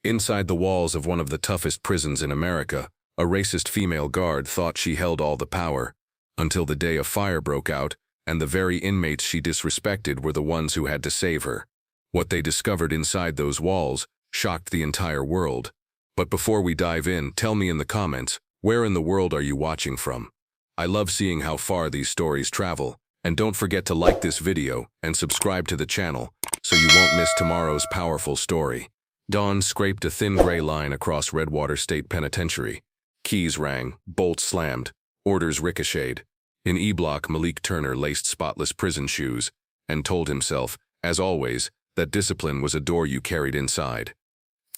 Inside the walls of one of the toughest prisons in America, a racist female guard thought she held all the power, until the day a fire broke out, and the very inmates she disrespected were the ones who had to save her. What they discovered inside those walls shocked the entire world. But before we dive in, tell me in the comments, where in the world are you watching from? I love seeing how far these stories travel, and don't forget to like this video and subscribe to the channel so you won't miss tomorrow's powerful story. Dawn scraped a thin gray line across Redwater State Penitentiary. Keys rang, bolts slammed, orders ricocheted. In E-Block, Malik Turner laced spotless prison shoes and told himself, as always, that discipline was a door you carried inside.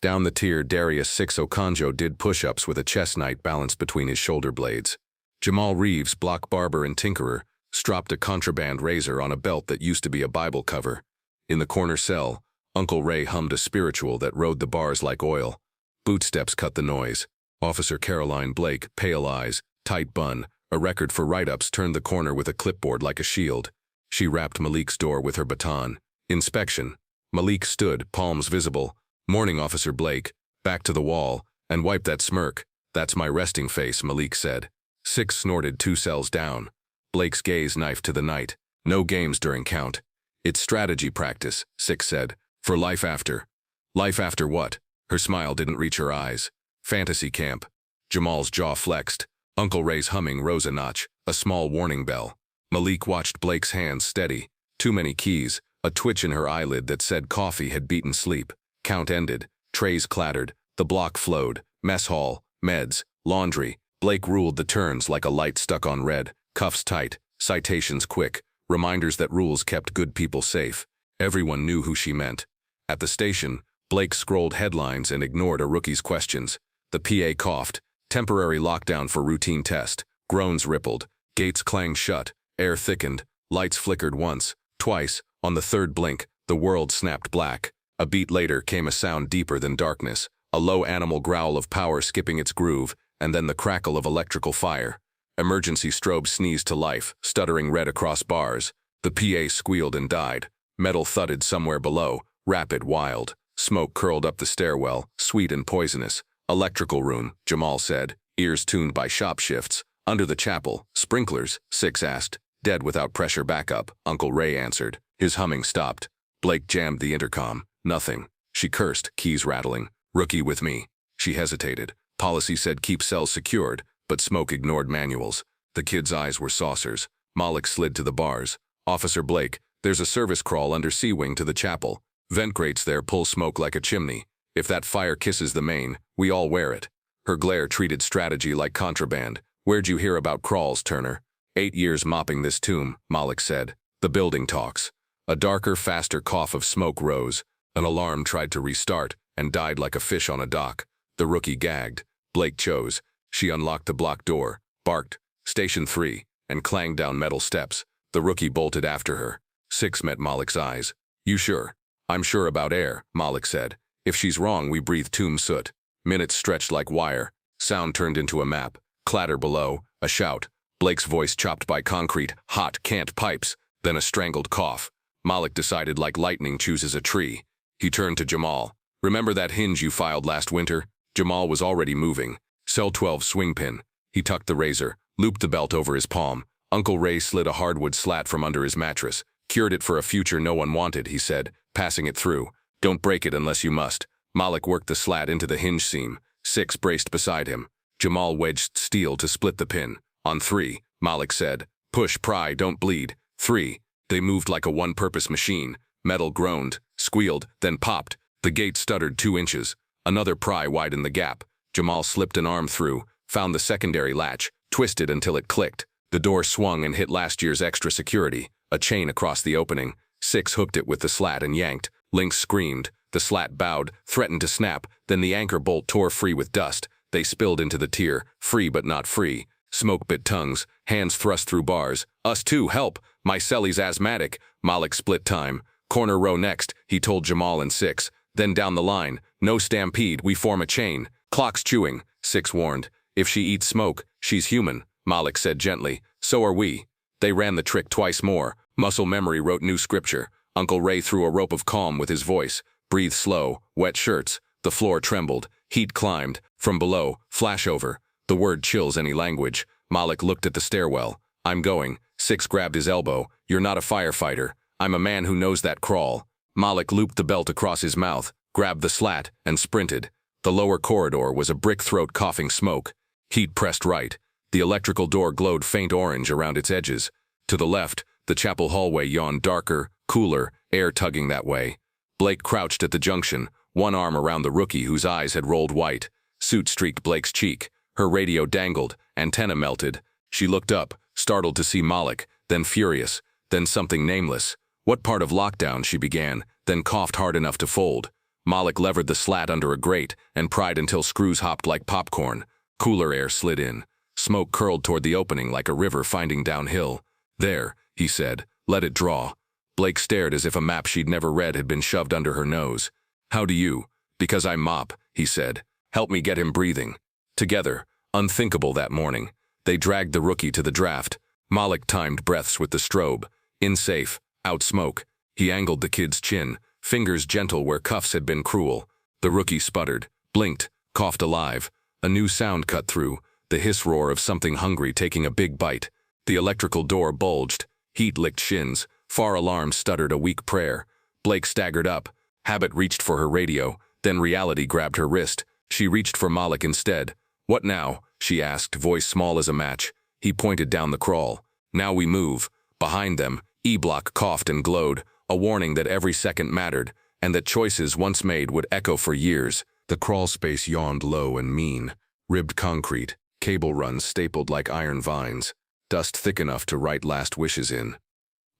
Down the tier, Darius 6 Okonjo did push-ups with a chest knife balanced between his shoulder blades. Jamal Reeves, block barber and tinkerer, stropped a contraband razor on a belt that used to be a Bible cover. In the corner cell, Uncle Ray hummed a spiritual that rode the bars like oil. Bootsteps cut the noise. Officer Caroline Blake, pale eyes, tight bun, a record for write-ups, turned the corner with a clipboard like a shield. She rapped Malik's door with her baton. Inspection. Malik stood, palms visible. Morning, Officer Blake. Back to the wall, and wipe that smirk. That's my resting face, Malik said. 6 snorted 2 cells down. Blake's gaze knifed to the night. No games during count. It's strategy practice, 6 said. For life after. Life after what? Her smile didn't reach her eyes. Fantasy camp. Jamal's jaw flexed. Uncle Ray's humming rose a notch, a small warning bell. Malik watched Blake's hands steady. Too many keys, a twitch in her eyelid that said coffee had beaten sleep. Count ended. Trays clattered. The block flowed. Mess hall, meds, laundry. Blake ruled the turns like a light stuck on red. Cuffs tight, citations quick, reminders that rules kept good people safe. Everyone knew who she meant. At the station, Blake scrolled headlines and ignored a rookie's questions. The PA coughed. Temporary lockdown for routine test. Groans rippled. Gates clanged shut. Air thickened. Lights flickered once, twice. On the third blink, the world snapped black. A beat later came a sound deeper than darkness. A low animal growl of power skipping its groove, and then the crackle of electrical fire. Emergency strobe sneezed to life, stuttering red across bars. The PA squealed and died. Metal thudded somewhere below, rapid, wild. Smoke curled up the stairwell, sweet and poisonous. Electrical room, Jamal said, ears tuned by shop shifts. Under the chapel, sprinklers, 6 asked. Dead without pressure backup, Uncle Ray answered. His humming stopped. Blake jammed the intercom. Nothing. She cursed, keys rattling. Rookie with me. She hesitated. Policy said keep cells secured, but Smoke ignored manuals. The kid's eyes were saucers. Malik slid to the bars. Officer Blake, there's a service crawl under C wing to the chapel. Vent grates there pull smoke like a chimney. If that fire kisses the main, we all wear it. Her glare treated strategy like contraband. Where'd you hear about crawls, Turner? 8 years mopping this tomb, Malik said. The building talks. A darker, faster cough of smoke rose. An alarm tried to restart and died like a fish on a dock. The rookie gagged. Blake chose. She unlocked the block door, barked, Station 3, and clanged down metal steps. The rookie bolted after her. 6 met Malik's eyes. You sure? I'm sure about air, Malik said. If she's wrong, we breathe tomb soot. Minutes stretched like wire. Sound turned into a map. Clatter below, a shout. Blake's voice chopped by concrete, hot, cant pipes. Then a strangled cough. Malik decided like lightning chooses a tree. He turned to Jamal. Remember that hinge you filed last winter? Jamal was already moving. Cell 12 swing pin. He tucked the razor, looped the belt over his palm. Uncle Ray slid a hardwood slat from under his mattress. Cured it for a future no one wanted, he said, passing it through. Don't break it unless you must. Malik worked the slat into the hinge seam. 6 braced beside him. Jamal wedged steel to split the pin. On 3, Malik said. Push, pry, don't bleed. 3. They moved like a one-purpose machine. Metal groaned, squealed, then popped. The gate stuttered 2 inches. Another pry widened the gap. Jamal slipped an arm through, found the secondary latch, twisted until it clicked. The door swung and hit last year's extra security, a chain across the opening. 6 hooked it with the slat and yanked. Lynx screamed. The slat bowed, threatened to snap, then the anchor bolt tore free with dust. They spilled into the tier, free but not free. Smoke bit tongues, hands thrust through bars. Us too, help! My cellie's asthmatic. Malik split time. Corner row next, he told Jamal and 6. Then down the line. No stampede, we form a chain. Clock's chewing, 6 warned. If she eats smoke, she's human, Malik said gently. So are we. They ran the trick twice more. Muscle memory wrote new scripture. Uncle Ray threw a rope of calm with his voice. Breathe slow, wet shirts. The floor trembled. Heat climbed. From below, flashover. The word chills any language. Malik looked at the stairwell. I'm going. Six grabbed his elbow. You're not a firefighter. I'm a man who knows that crawl. Malik looped the belt across his mouth, grabbed the slat, and sprinted. The lower corridor was a brick throat coughing smoke. Heat pressed right. The electrical door glowed faint orange around its edges. To the left, the chapel hallway yawned darker, cooler, air tugging that way. Blake crouched at the junction, one arm around the rookie whose eyes had rolled white. Soot streaked Blake's cheek. Her radio dangled, antenna melted. She looked up, startled to see Malik, then furious, then something nameless. What part of lockdown, she began, then coughed hard enough to fold. Malik levered the slat under a grate and pried until screws hopped like popcorn. Cooler air slid in. Smoke curled toward the opening like a river finding downhill. There, he said, let it draw. Blake stared as if a map she'd never read had been shoved under her nose. How do you? Because I mop, he said. Help me get him breathing. Together, unthinkable that morning, they dragged the rookie to the draft. Malik timed breaths with the strobe. In safe, out smoke. He angled the kid's chin, fingers gentle where cuffs had been cruel. The rookie sputtered, blinked, coughed alive. A new sound cut through, the hiss roar of something hungry taking a big bite. The electrical door bulged. Heat licked shins. Far alarm stuttered a weak prayer. Blake staggered up. Habit reached for her radio, then reality grabbed her wrist. She reached for Malik instead. What now? She asked, voice small as a match. He pointed down the crawl. Now we move. Behind them, E-block coughed and glowed, a warning that every second mattered, and that choices once made would echo for years. The crawl space yawned low and mean. Ribbed concrete, cable runs stapled like iron vines, dust thick enough to write last wishes in.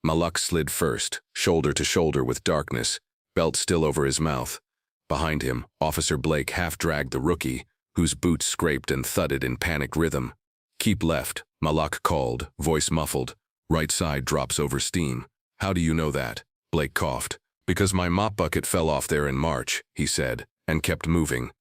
Malik slid first, shoulder to shoulder with darkness, belt still over his mouth. Behind him, Officer Blake half-dragged the rookie, whose boots scraped and thudded in panicked rhythm. Keep left, Malik called, voice muffled. Right side drops over steam. How do you know that? Blake coughed. Because my mop bucket fell off there in March, he said, and kept moving.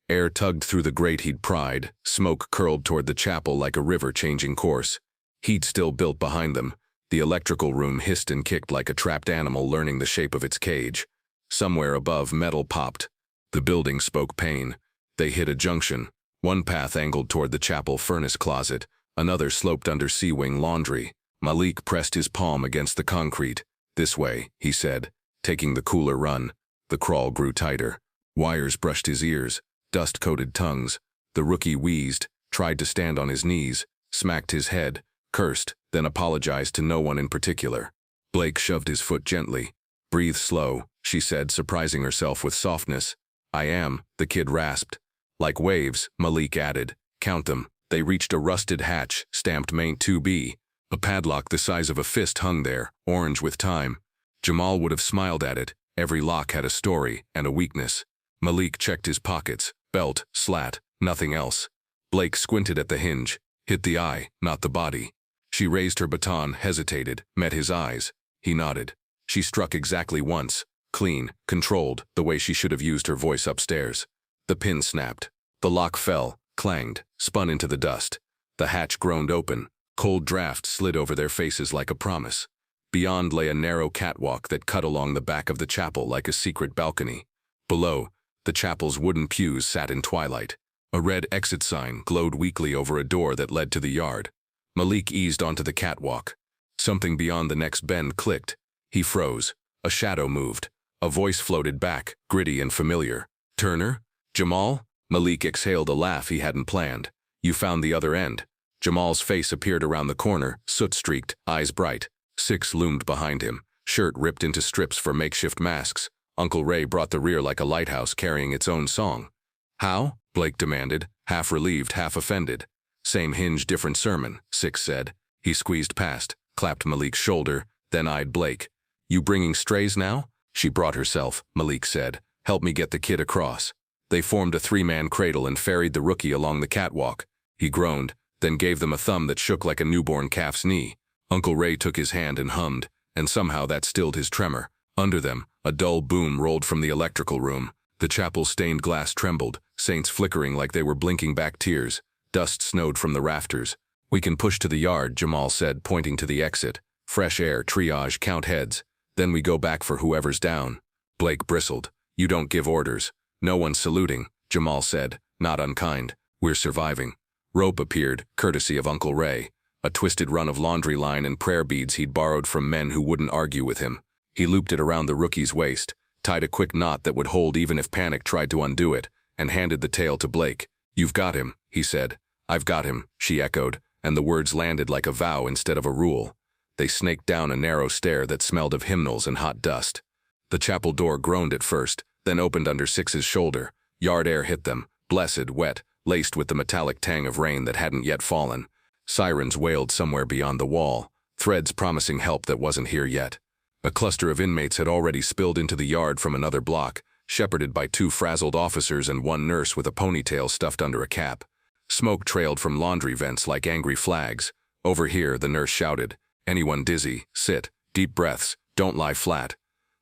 Air tugged through the grate he'd pried, smoke curled toward the chapel like a river changing course. Heat still built behind them. The electrical room hissed and kicked like a trapped animal learning the shape of its cage. Somewhere above, metal popped. The building spoke pain. They hit a junction. One path angled toward the chapel furnace closet, another sloped under C-wing laundry. Malik pressed his palm against the concrete. This way, he said, taking the cooler run. The crawl grew tighter. Wires brushed his ears, dust-coated tongues. The rookie wheezed, tried to stand on his knees, smacked his head, cursed, then apologized to no one in particular. Blake shoved his foot gently. Breathe slow, she said, surprising herself with softness. I am, the kid rasped. Like waves, Malik added. Count them. They reached a rusted hatch, stamped Main 2B. A padlock the size of a fist hung there, orange with time. Jamal would have smiled at it. Every lock had a story and a weakness. Malik checked his pockets, belt, slat, nothing else. Blake squinted at the hinge. Hit the eye, not the body. She raised her baton, hesitated, met his eyes. He nodded. She struck exactly once. Clean, controlled, the way she should have used her voice upstairs. The pin snapped. The lock fell, clanged, spun into the dust. The hatch groaned open. Cold draft slid over their faces like a promise. Beyond lay a narrow catwalk that cut along the back of the chapel like a secret balcony. Below, the chapel's wooden pews sat in twilight. A red exit sign glowed weakly over a door that led to the yard. Malik eased onto the catwalk. Something beyond the next bend clicked. He froze. A shadow moved. A voice floated back, gritty and familiar. Turner? Jamal? Malik exhaled a laugh he hadn't planned. You found the other end. Jamal's face appeared around the corner, soot-streaked, eyes bright. Six loomed behind him, shirt ripped into strips for makeshift masks. Uncle Ray brought the rear like a lighthouse carrying its own song. How? Blake demanded, half relieved, half offended. Same hinge, different sermon, Six said. He squeezed past, clapped Malik's shoulder, then eyed Blake. You bringing strays now? She brought herself, Malik said. Help me get the kid across. They formed a three-man cradle and ferried the rookie along the catwalk. He groaned, then gave them a thumb that shook like a newborn calf's knee. Uncle Ray took his hand and hummed, and somehow that stilled his tremor. Under them, a dull boom rolled from the electrical room. The chapel's stained glass trembled, saints flickering like they were blinking back tears. Dust snowed from the rafters. We can push to the yard, Jamal said, pointing to the exit. Fresh air, triage, count heads. Then we go back for whoever's down. Blake bristled. You don't give orders. No one's saluting, Jamal said, not unkind. We're surviving. Rope appeared, courtesy of Uncle Ray, a twisted run of laundry line and prayer beads he'd borrowed from men who wouldn't argue with him. He looped it around the rookie's waist, tied a quick knot that would hold even if panic tried to undo it, and handed the tail to Blake. You've got him, he said. I've got him, she echoed, and the words landed like a vow instead of a rule. They snaked down a narrow stair that smelled of hymnals and hot dust. The chapel door groaned at first, then opened under Six's shoulder. Yard air hit them, blessed, wet, laced with the metallic tang of rain that hadn't yet fallen. Sirens wailed somewhere beyond the wall, threads promising help that wasn't here yet. A cluster of inmates had already spilled into the yard from another block, shepherded by 2 frazzled officers and 1 nurse with a ponytail stuffed under a cap. Smoke trailed from laundry vents like angry flags. Over here, the nurse shouted, anyone dizzy, sit, deep breaths, don't lie flat.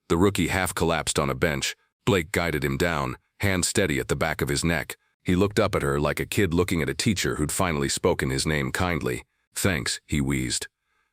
The rookie half collapsed on a bench. Blake guided him down, hand steady at the back of his neck. He looked up at her like a kid looking at a teacher who'd finally spoken his name kindly. Thanks, he wheezed.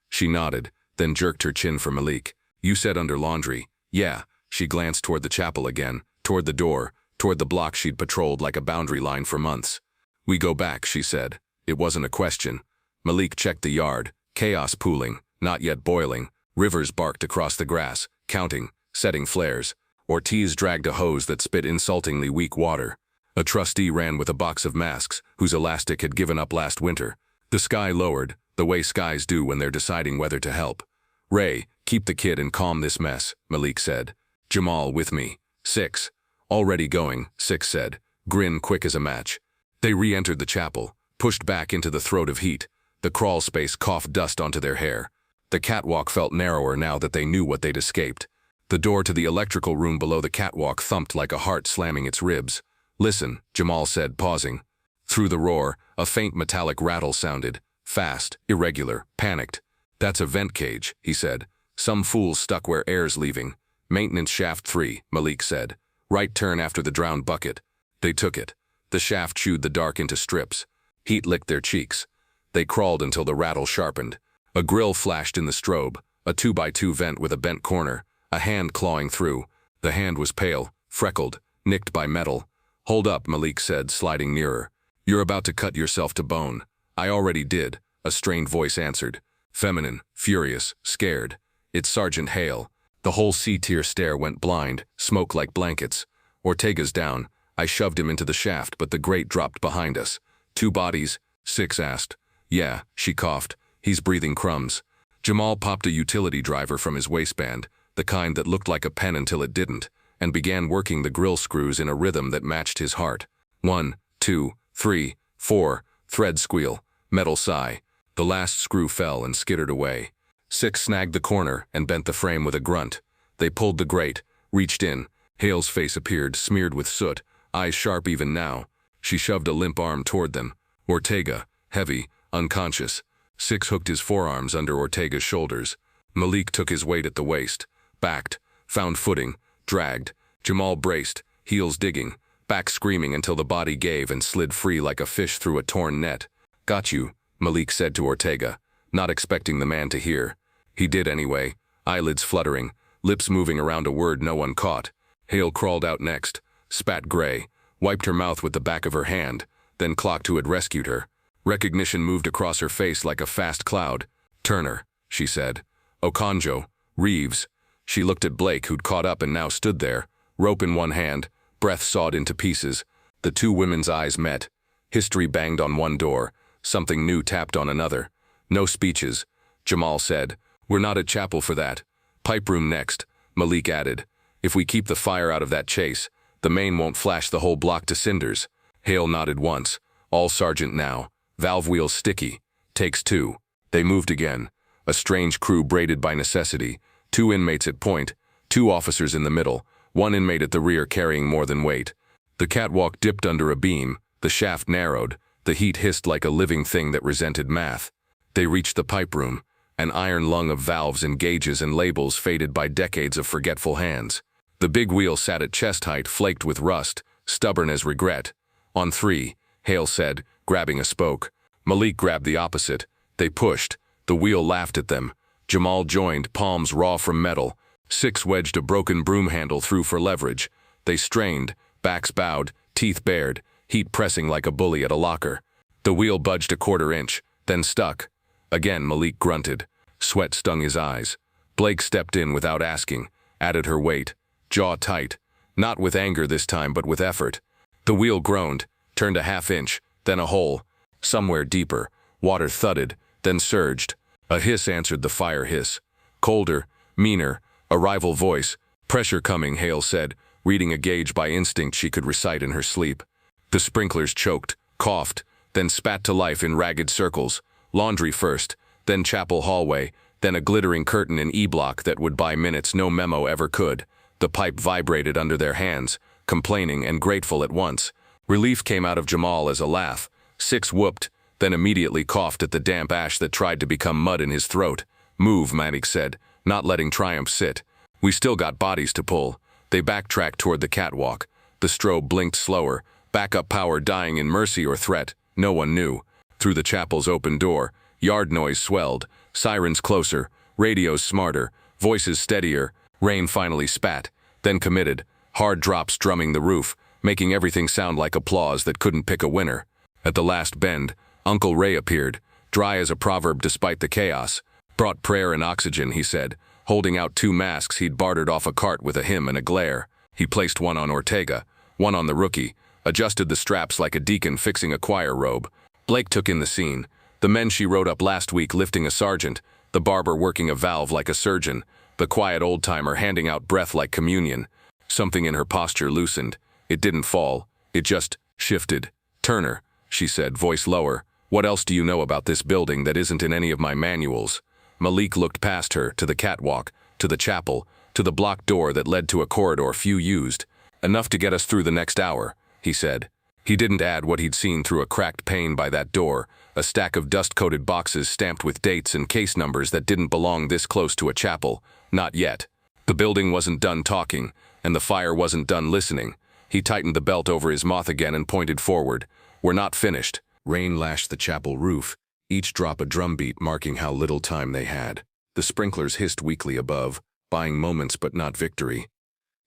She nodded, then jerked her chin for Malik. You said under laundry. Yeah. She glanced toward the chapel again, toward the door, toward the block she'd patrolled like a boundary line for months. We go back, she said. It wasn't a question. Malik checked the yard, chaos pooling, not yet boiling. Rivers barked across the grass, counting, setting flares. Ortiz dragged a hose that spit insultingly weak water. A trustee ran with a box of masks, whose elastic had given up last winter. The sky lowered, the way skies do when they're deciding whether to help. Ray, keep the kid and calm this mess, Malik said. Jamal, with me. 6. Already going, 6 said, grin quick as a match. They re-entered the chapel, pushed back into the throat of heat. The crawl space coughed dust onto their hair. The catwalk felt narrower now that they knew what they'd escaped. The door to the electrical room below the catwalk thumped like a heart slamming its ribs. Listen, Jamal said, pausing. Through the roar, a faint metallic rattle sounded. Fast, irregular, panicked. That's a vent cage, he said. Some fool stuck where air's leaving. Maintenance shaft 3, Malik said. Right turn after the drowned bucket. They took it. The shaft chewed the dark into strips. Heat licked their cheeks. They crawled until the rattle sharpened. A grill flashed in the strobe, a 2x2 vent with a bent corner, a hand clawing through. The hand was pale, freckled, nicked by metal. Hold up, Malik said, sliding nearer. You're about to cut yourself to bone. I already did, a strained voice answered. Feminine, furious, scared. It's Sergeant Hale. The whole C-tier stair went blind, smoke like blankets. Ortega's down. I shoved him into the shaft, but the grate dropped behind us. 2 bodies? 6 asked. Yeah, she coughed. He's breathing crumbs. Jamal popped a utility driver from his waistband, the kind that looked like a pen until it didn't, and began working the grill screws in a rhythm that matched his heart. 1, 2, 3, 4, thread squeal, metal sigh. The last screw fell and skittered away. 6 snagged the corner and bent the frame with a grunt. They pulled the grate, reached in. Hale's face appeared, smeared with soot, eyes sharp even now. She shoved a limp arm toward them. Ortega, heavy, unconscious. 6 hooked his forearms under Ortega's shoulders. Malik took his weight at the waist, backed, found footing, dragged. Jamal braced, heels digging, back screaming until the body gave and slid free like a fish through a torn net. Got you, Malik said to Ortega, not expecting the man to hear. He did anyway, eyelids fluttering, lips moving around a word no one caught. Hale crawled out next, spat gray, wiped her mouth with the back of her hand, then clocked who had rescued her. Recognition moved across her face like a fast cloud. Turner, she said. Okonjo, Reeves. She looked at Blake, who'd caught up and now stood there, rope in one hand, breath sawed into pieces. The 2 women's eyes met. History banged on one door, something new tapped on another. No speeches, Jamal said. We're not at chapel for that. Pipe room next, Malik added. If we keep the fire out of that chase, the main won't flash the whole block to cinders. Hale nodded once. All sergeant now. Valve wheels sticky. Takes 2. They moved again. A strange crew braided by necessity. 2 inmates at point, 2 officers in the middle, 1 inmate at the rear carrying more than weight. The catwalk dipped under a beam, the shaft narrowed, the heat hissed like a living thing that resented math. They reached the pipe room, an iron lung of valves and gauges and labels faded by decades of forgetful hands. The big wheel sat at chest height, flaked with rust, stubborn as regret. On 3, Hale said, grabbing a spoke. Malik grabbed the opposite. They pushed. The wheel laughed at them. Jamal joined, palms raw from metal. 6 wedged a broken broom handle through for leverage. They strained, backs bowed, teeth bared, heat pressing like a bully at a locker. The wheel budged a quarter inch, then stuck. Again Malik grunted. Sweat stung his eyes. Blake stepped in without asking, added her weight, jaw tight. Not with anger this time, but with effort. The wheel groaned, turned a half inch, then a hole. Somewhere deeper, water thudded, then surged. A hiss answered the fire hiss. Colder, meaner, a rival voice. Pressure coming, Hale said, reading a gauge by instinct she could recite in her sleep. The sprinklers choked, coughed, then spat to life in ragged circles. Laundry first, then chapel hallway, then a glittering curtain in E-block that would buy minutes no memo ever could. The pipe vibrated under their hands, complaining and grateful at once. Relief came out of Jamal as a laugh. Six whooped, then immediately coughed at the damp ash that tried to become mud in his throat. Move, Malik said, not letting triumph sit. We still got bodies to pull. They backtracked toward the catwalk. The strobe blinked slower, backup power dying in mercy or threat. No one knew. Through the chapel's open door, yard noise swelled, sirens closer, radios smarter, voices steadier. Rain finally spat, then committed, hard drops drumming the roof, making everything sound like applause that couldn't pick a winner. At the last bend, Uncle Ray appeared, dry as a proverb despite the chaos. Brought prayer and oxygen, he said, holding out 2 masks he'd bartered off a cart with a hymn and a glare. He placed one on Ortega, one on the rookie, adjusted the straps like a deacon fixing a choir robe. Blake took in the scene. The men she wrote up last week lifting a sergeant, the barber working a valve like a surgeon, the quiet old-timer handing out breath like communion. Something in her posture loosened. It didn't fall. It just shifted. Turner, she said, voice lower, what else do you know about this building that isn't in any of my manuals? Malik looked past her, to the catwalk, to the chapel, to the blocked door that led to a corridor few used. Enough to get us through the next hour, he said. He didn't add what he'd seen through a cracked pane by that door, a stack of dust-coated boxes stamped with dates and case numbers that didn't belong this close to a chapel. Not yet. The building wasn't done talking, and the fire wasn't done listening. He tightened the belt over his mouth again and pointed forward. We're not finished. Rain lashed the chapel roof, each drop a drumbeat marking how little time they had. The sprinklers hissed weakly above, buying moments but not victory.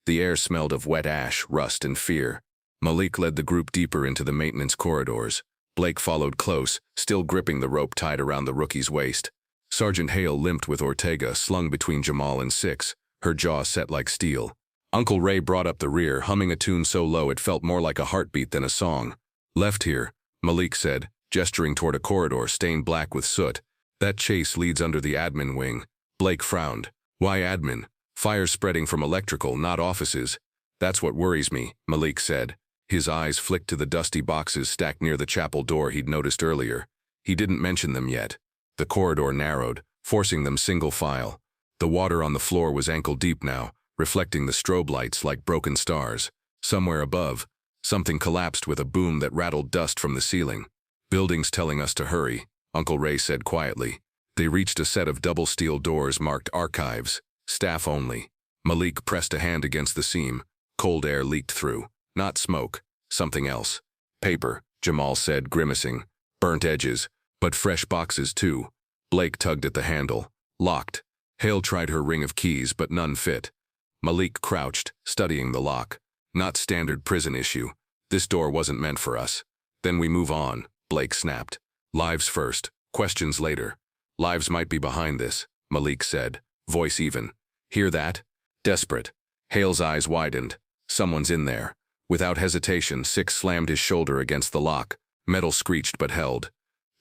The air smelled of wet ash, rust, and fear. Malik led the group deeper into the maintenance corridors. Blake followed close, still gripping the rope tied around the rookie's waist. Sergeant Hale limped with Ortega slung between Jamal and Six, her jaw set like steel. Uncle Ray brought up the rear, humming a tune so low it felt more like a heartbeat than a song. Left here, Malik said, gesturing toward a corridor stained black with soot. That chase leads under the admin wing. Blake frowned. Why admin? Fire spreading from electrical, not offices. That's what worries me, Malik said. His eyes flicked to the dusty boxes stacked near the chapel door he'd noticed earlier. He didn't mention them yet. The corridor narrowed, forcing them single file. The water on the floor was ankle-deep now, reflecting the strobe lights like broken stars. Somewhere above, something collapsed with a boom that rattled dust from the ceiling. Building's telling us to hurry, Uncle Ray said quietly. They reached a set of double steel doors marked archives, staff only. Malik pressed a hand against the seam. Cold air leaked through. Not smoke, something else. Paper, Jamal said, grimacing. Burnt edges, but fresh boxes too. Blake tugged at the handle. Locked. Hale tried her ring of keys, but none fit. Malik crouched, studying the lock. Not standard prison issue. This door wasn't meant for us. Then we move on, Blake snapped. Lives first, questions later. Lives might be behind this, Malik said, voice even. Hear that? Desperate. Hale's eyes widened. Someone's in there. Without hesitation, Six slammed his shoulder against the lock. Metal screeched but held.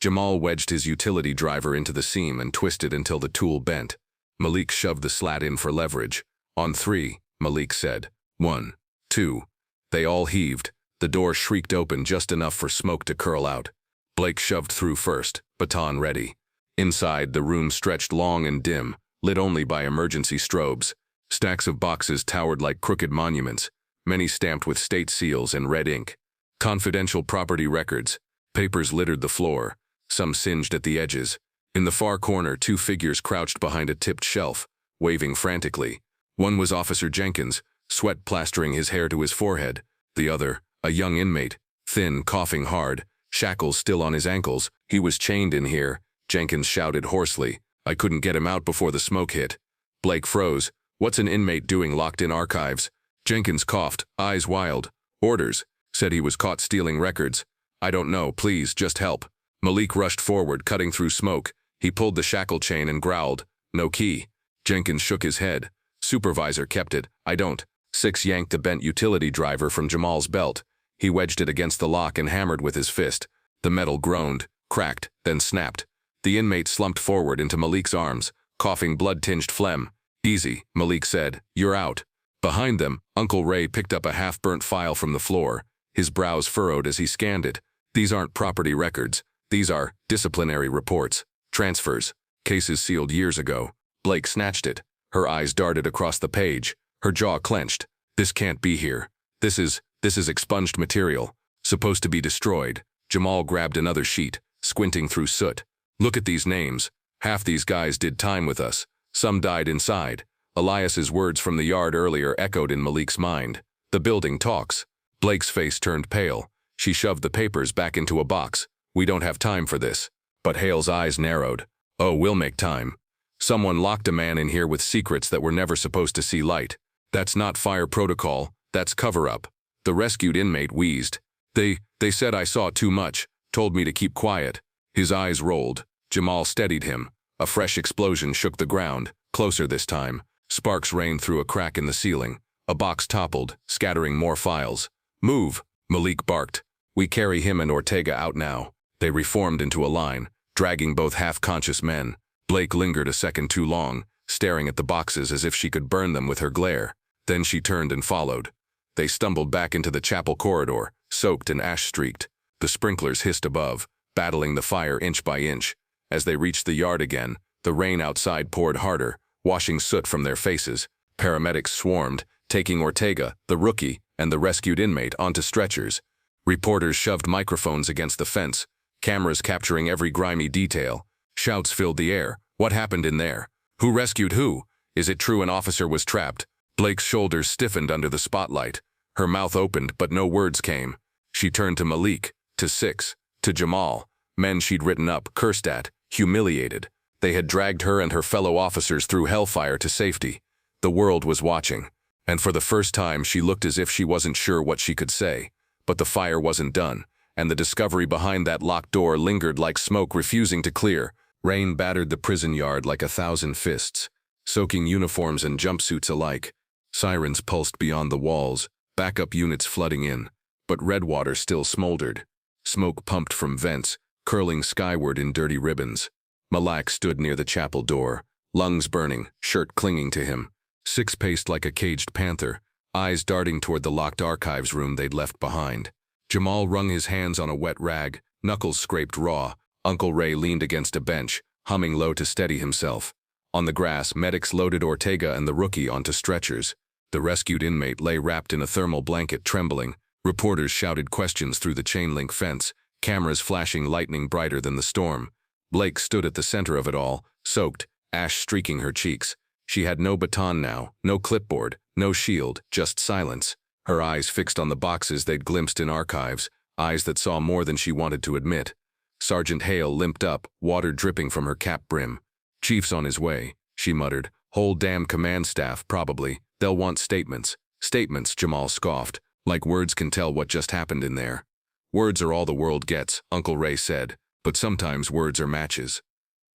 Jamal wedged his utility driver into the seam and twisted until the tool bent. Malik shoved the slat in for leverage. On 3, Malik said. 1, 2. They all heaved. The door shrieked open just enough for smoke to curl out. Blake shoved through first, baton ready. Inside, the room stretched long and dim, lit only by emergency strobes. Stacks of boxes towered like crooked monuments, many stamped with state seals and red ink. Confidential property records. Papers littered the floor, some singed at the edges. In the far corner, 2 figures crouched behind a tipped shelf, waving frantically. One was Officer Jenkins, sweat plastering his hair to his forehead. The other, a young inmate, thin, coughing hard, shackles still on his ankles. He was chained in here, Jenkins shouted hoarsely. I couldn't get him out before the smoke hit. Blake froze. What's an inmate doing locked in archives? Jenkins coughed, eyes wild. Orders. Said he was caught stealing records. I don't know, please, just help. Malik rushed forward, cutting through smoke. He pulled the shackle chain and growled, "No key." Jenkins shook his head. Supervisor kept it. I don't. Six yanked a bent utility driver from Jamal's belt. He wedged it against the lock and hammered with his fist. The metal groaned, cracked, then snapped. The inmate slumped forward into Malik's arms, coughing blood-tinged phlegm. Easy, Malik said. You're out. Behind them, Uncle Ray picked up a half-burnt file from the floor. His brows furrowed as he scanned it. These aren't property records. These are disciplinary reports. Transfers. Cases sealed years ago. Blake snatched it. Her eyes darted across the page. Her jaw clenched. This can't be here. This is expunged material. Supposed to be destroyed. Jamal grabbed another sheet, squinting through soot. Look at these names. Half these guys did time with us. Some died inside. Elias's words from the yard earlier echoed in Malik's mind. The building talks. Blake's face turned pale. She shoved the papers back into a box. We don't have time for this. But Hale's eyes narrowed. Oh, we'll make time. Someone locked a man in here with secrets that were never supposed to see light. That's not fire protocol. That's cover-up. The rescued inmate wheezed. They said I saw too much. Told me to keep quiet. His eyes rolled. Jamal steadied him. A fresh explosion shook the ground. Closer this time. Sparks rained through a crack in the ceiling. A box toppled, scattering more files. Move, Malik barked. We carry him and Ortega out now. They reformed into a line, dragging both half-conscious men. Blake lingered a second too long, staring at the boxes as if she could burn them with her glare. Then she turned and followed. They stumbled back into the chapel corridor, soaked and ash-streaked. The sprinklers hissed above, battling the fire inch by inch. As they reached the yard again, the rain outside poured harder, washing soot from their faces. Paramedics swarmed, taking Ortega, the rookie, and the rescued inmate onto stretchers. Reporters shoved microphones against the fence, cameras capturing every grimy detail. Shouts filled the air. What happened in there? Who rescued who? Is it true an officer was trapped? Blake's shoulders stiffened under the spotlight. Her mouth opened, but no words came. She turned to Malik, to Six, to Jamal, men she'd written up, cursed at, humiliated. They had dragged her and her fellow officers through hellfire to safety. The world was watching, and for the first time she looked as if she wasn't sure what she could say. But the fire wasn't done, and the discovery behind that locked door lingered like smoke refusing to clear. Rain battered the prison yard like 1,000 fists, soaking uniforms and jumpsuits alike. Sirens pulsed beyond the walls, backup units flooding in. But Redwater still smoldered. Smoke pumped from vents, curling skyward in dirty ribbons. Malak stood near the chapel door, lungs burning, shirt clinging to him. Six paced like a caged panther, eyes darting toward the locked archives room they'd left behind. Jamal wrung his hands on a wet rag, knuckles scraped raw. Uncle Ray leaned against a bench, humming low to steady himself. On the grass, medics loaded Ortega and the rookie onto stretchers. The rescued inmate lay wrapped in a thermal blanket, trembling. Reporters shouted questions through the chain-link fence, cameras flashing lightning brighter than the storm. Blake stood at the center of it all, soaked, ash streaking her cheeks. She had no baton now, no clipboard, no shield, just silence. Her eyes fixed on the boxes they'd glimpsed in archives, eyes that saw more than she wanted to admit. Sergeant Hale limped up, water dripping from her cap brim. Chief's on his way, she muttered. Whole damn command staff, probably. They'll want statements. Statements, Jamal scoffed. Like words can tell what just happened in there. Words are all the world gets, Uncle Ray said, but sometimes words are matches.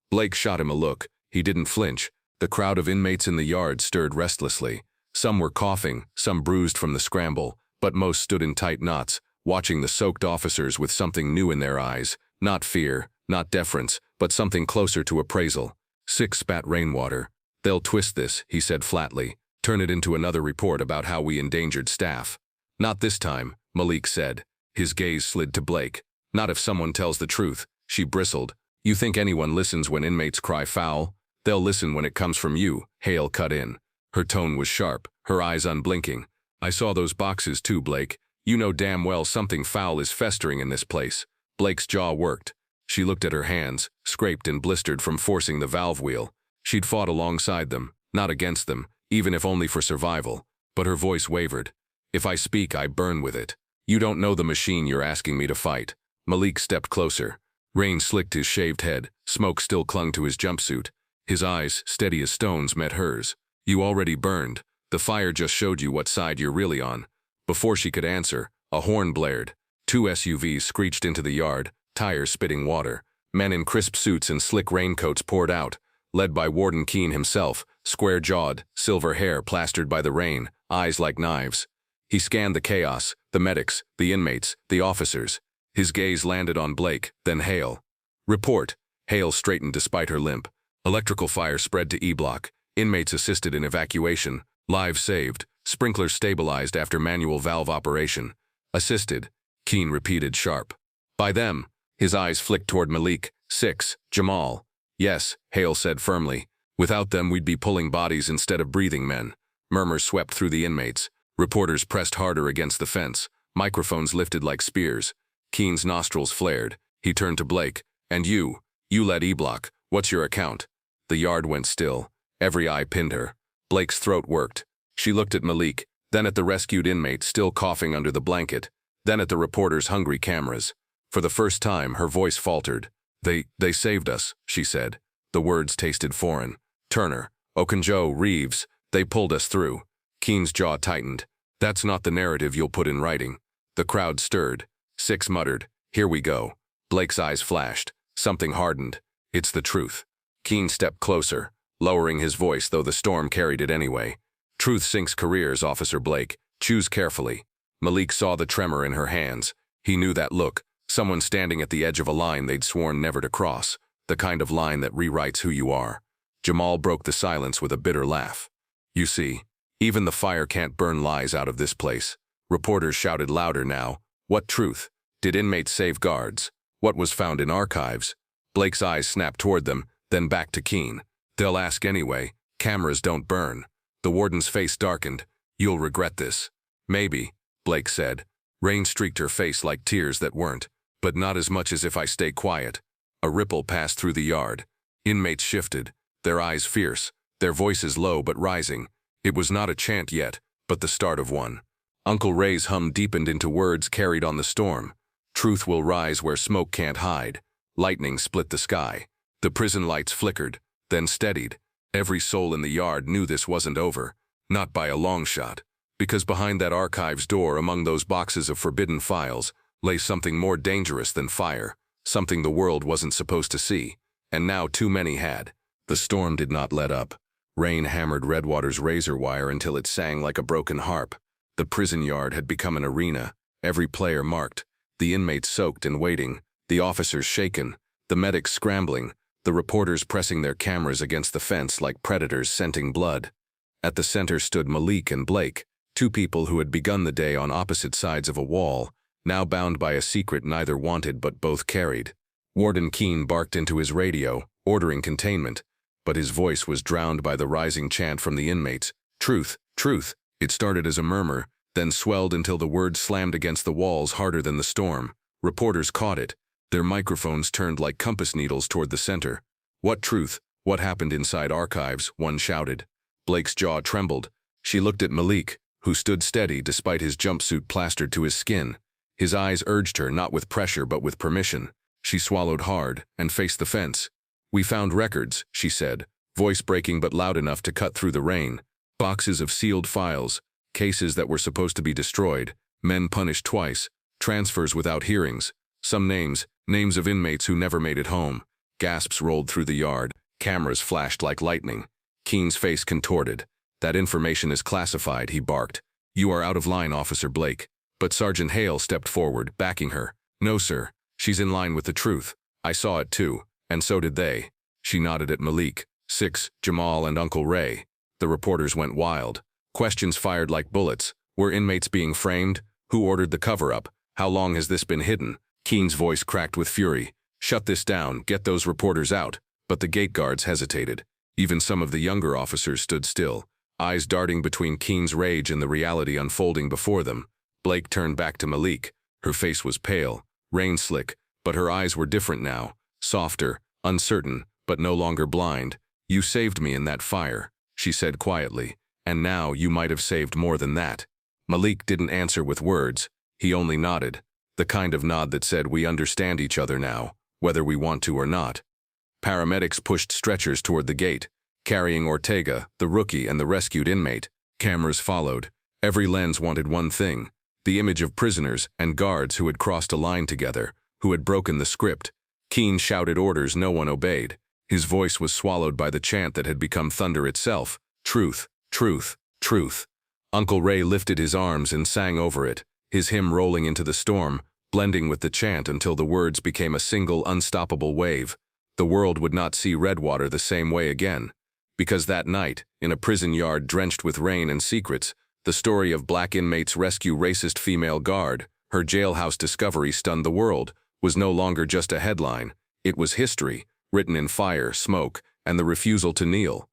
Blake shot him a look. He didn't flinch. The crowd of inmates in the yard stirred restlessly. Some were coughing, some bruised from the scramble, but most stood in tight knots, watching the soaked officers with something new in their eyes. Not fear, not deference, but something closer to appraisal. Six spat rainwater. They'll twist this, he said flatly. Turn it into another report about how we endangered staff. Not this time, Malik said. His gaze slid to Blake. Not if someone tells the truth. She bristled. You think anyone listens when inmates cry foul? They'll listen when it comes from you, Hale cut in. Her tone was sharp, her eyes unblinking. I saw those boxes too, Blake. You know damn well something foul is festering in this place. Blake's jaw worked. She looked at her hands, scraped and blistered from forcing the valve wheel. She'd fought alongside them, not against them, even if only for survival. But her voice wavered. If I speak, I burn with it. You don't know the machine you're asking me to fight. Malik stepped closer. Rain slicked his shaved head. Smoke still clung to his jumpsuit. His eyes, steady as stones, met hers. You already burned. The fire just showed you what side you're really on. Before she could answer, A horn blared. 2 SUVs screeched into the yard, tires spitting water. Men in crisp suits and slick raincoats poured out, led by Warden Keene himself, square-jawed, silver hair plastered by the rain, eyes like knives. He scanned the chaos, the medics, the inmates, the officers. His gaze landed on Blake, then Hale. Report. Hale straightened despite her limp. Electrical fire spread to E-block. Inmates assisted in evacuation. Lives saved. Sprinklers stabilized after manual valve operation. Assisted. Keene repeated sharp. By them. His eyes flicked toward Malik. 6. Jamal. Yes, Hale said firmly. Without them we'd be pulling bodies instead of breathing men. Murmurs swept through the inmates. Reporters pressed harder against the fence. Microphones lifted like spears. Keene's nostrils flared. He turned to Blake. And you led E-block. What's your account? The yard went still. Every eye pinned her. Blake's throat worked. She looked at Malik, then at the rescued inmate still coughing under the blanket, then at the reporter's hungry cameras. For the first time, her voice faltered. They saved us, she said. The words tasted foreign. Turner, Okonjo, Reeves, they pulled us through. Keene's jaw tightened. That's not the narrative you'll put in writing. The crowd stirred. 6 muttered, here we go. Blake's eyes flashed. Something hardened. It's the truth. Keene stepped closer, lowering his voice though the storm carried it anyway. Truth sinks careers, Officer Blake. Choose carefully. Malik saw the tremor in her hands. He knew that look. Someone standing at the edge of a line they'd sworn never to cross. The kind of line that rewrites who you are. Jamal broke the silence with a bitter laugh. You see, even the fire can't burn lies out of this place. Reporters shouted louder now. What truth? Did inmates save guards? What was found in archives? Blake's eyes snapped toward them, then back to Keene. They'll ask anyway. Cameras don't burn. The warden's face darkened. You'll regret this. Maybe, Blake said. Rain streaked her face like tears that weren't, but not as much as if I stay quiet. A ripple passed through the yard. Inmates shifted, their eyes fierce, their voices low but rising. It was not a chant yet, but the start of one. Uncle Ray's hum deepened into words carried on the storm. Truth will rise where smoke can't hide. Lightning split the sky. The prison lights flickered, then steadied. Every soul in the yard knew this wasn't over, not by a long shot, because behind that archives door among those boxes of forbidden files lay something more dangerous than fire, something the world wasn't supposed to see, and now too many had. The storm did not let up. Rain hammered Redwater's razor wire until it sang like a broken harp. The prison yard had become an arena, every player marked, the inmates soaked and waiting, the officers shaken, the medics scrambling, the reporters pressing their cameras against the fence like predators scenting blood. At the center stood Malik and Blake, 2 people who had begun the day on opposite sides of a wall, now bound by a secret neither wanted but both carried. Warden Keene barked into his radio, ordering containment, but his voice was drowned by the rising chant from the inmates. Truth, truth. It started as a murmur, then swelled until the words slammed against the walls harder than the storm. Reporters caught it. Their microphones turned like compass needles toward the center. What truth? What happened inside archives? One shouted. Blake's jaw trembled. She looked at Malik, who stood steady despite his jumpsuit plastered to his skin. His eyes urged her not with pressure but with permission. She swallowed hard and faced the fence. We found records, she said, voice breaking but loud enough to cut through the rain. Boxes of sealed files, cases that were supposed to be destroyed, men punished twice, transfers without hearings, some names of inmates who never made it home. Gasps rolled through the yard, cameras flashed like lightning. Keene's face contorted. That information is classified, he barked. You are out of line, Officer Blake. But Sergeant Hale stepped forward, backing her. No, sir. She's in line with the truth. I saw it too, and so did they. She nodded at Malik, 6, Jamal, and Uncle Ray. The reporters went wild. Questions fired like bullets. Were inmates being framed? Who ordered the cover-up? How long has this been hidden? Keene's voice cracked with fury. Shut this down, get those reporters out. But the gate guards hesitated. Even some of the younger officers stood still, eyes darting between Keene's rage and the reality unfolding before them. Blake turned back to Malik. Her face was pale, rain-slick, but her eyes were different now, softer, uncertain, but no longer blind. You saved me in that fire, she said quietly, and now you might have saved more than that. Malik didn't answer with words. He only nodded, the kind of nod that said we understand each other now, whether we want to or not. Paramedics pushed stretchers toward the gate, carrying Ortega, the rookie, and the rescued inmate. Cameras followed. Every lens wanted one thing. the image of prisoners and guards who had crossed a line together, who had broken the script. Keene shouted orders no one obeyed. His voice was swallowed by the chant that had become thunder itself. Truth, truth, truth. Uncle Ray lifted his arms and sang over it, his hymn rolling into the storm, blending with the chant until the words became a single unstoppable wave. The world would not see Redwater the same way again. Because that night, in a prison yard drenched with rain and secrets, the story of black inmates rescue racist female guard, her jailhouse discovery stunned the world, was no longer just a headline. It was history, written in fire, smoke, and the refusal to kneel.